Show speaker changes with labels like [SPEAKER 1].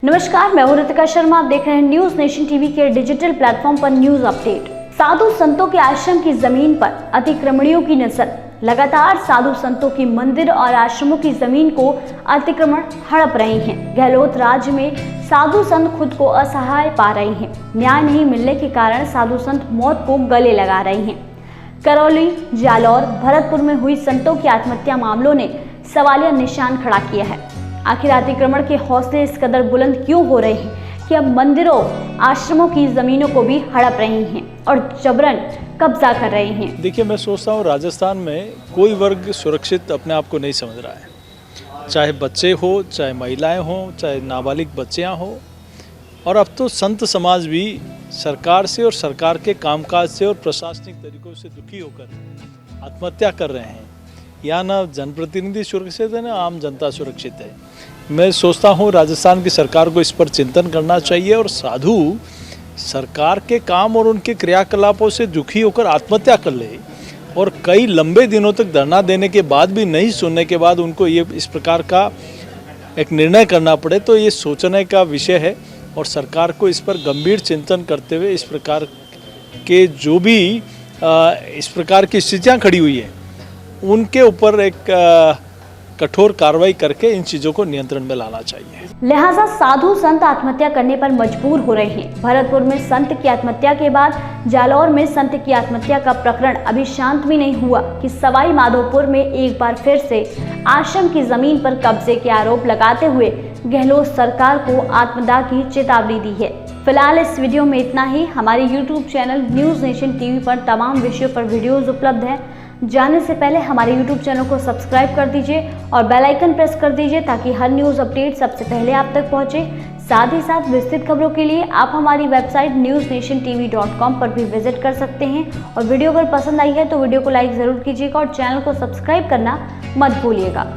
[SPEAKER 1] नमस्कार, मैं हूं रितिका शर्मा। आप देख रहे हैं न्यूज नेशन टीवी के डिजिटल प्लेटफॉर्म पर न्यूज अपडेट। साधु संतों के आश्रम की जमीन पर अतिक्रमणियों की नजर। लगातार साधु संतों की मंदिर और आश्रमों की जमीन को अतिक्रमण हड़प रहे हैं। गहलोत राज्य में साधु संत खुद को असहाय पा रहे हैं। न्याय नहीं मिलने के कारण साधु संत मौत को गले लगा रहे हैं। करौली, जालौर, भरतपुर में हुई संतों की आत्महत्या मामलों ने सवालिया निशान खड़ा किया है। आखिर अतिक्रमण के हौसले इस कदर बुलंद क्यों हो रहे हैं कि अब मंदिरों, आश्रमों की जमीनों को भी हड़प रहे हैं और जबरन कब्जा कर रहे हैं।
[SPEAKER 2] देखिए, मैं सोचता हूँ राजस्थान में कोई वर्ग सुरक्षित अपने आप को नहीं समझ रहा है। चाहे बच्चे हो, चाहे महिलाएं हो, चाहे नाबालिग बच्चियां हो। और अब तो संत समाज भी सरकार से और सरकार के कामकाज से और प्रशासनिक तरीकों से दुखी होकर आत्महत्या कर रहे हैं। यहाँ ना जनप्रतिनिधि सुरक्षित है, ना आम जनता सुरक्षित है। मैं सोचता हूँ राजस्थान की सरकार को इस पर चिंतन करना चाहिए और साधु सरकार के काम और उनके क्रियाकलापों से दुखी होकर आत्महत्या कर ले और कई लंबे दिनों तक धरना देने के बाद भी नहीं सुनने के बाद उनको ये इस प्रकार का एक निर्णय करना पड़े, तो ये सोचने का विषय है। और सरकार को इस पर गंभीर चिंतन करते हुए इस प्रकार के जो भी इस प्रकार की स्थितियाँ खड़ी हुई है उनके ऊपर एक कठोर कार्रवाई करके इन चीजों को नियंत्रण में लाना चाहिए।
[SPEAKER 1] लिहाजा साधु संत आत्महत्या करने पर मजबूर हो रहे हैं। भरतपुर में संत की आत्महत्या के बाद जालौर में संत की आत्महत्या का प्रकरण अभी शांत भी नहीं हुआ कि सवाई माधोपुर में एक बार फिर से आश्रम की जमीन पर कब्जे के आरोप लगाते हुए गहलोत सरकार को आत्मदाह की चेतावनी दी है। फिलहाल इस वीडियो में इतना ही। हमारे YouTube channel news nation TV पर तमाम विषयों पर वीडियोज उपलब्ध है। जानने से पहले हमारे YouTube चैनल को सब्सक्राइब कर दीजिए और बेल आइकन प्रेस कर दीजिए ताकि हर न्यूज़ अपडेट सबसे पहले आप तक पहुंचे। साथ ही साथ विस्तृत खबरों के लिए आप हमारी वेबसाइट newsnationtv.com पर भी विजिट कर सकते हैं। और वीडियो अगर पसंद आई है तो वीडियो को लाइक ज़रूर कीजिएगा और चैनल को सब्सक्राइब करना मत भूलिएगा।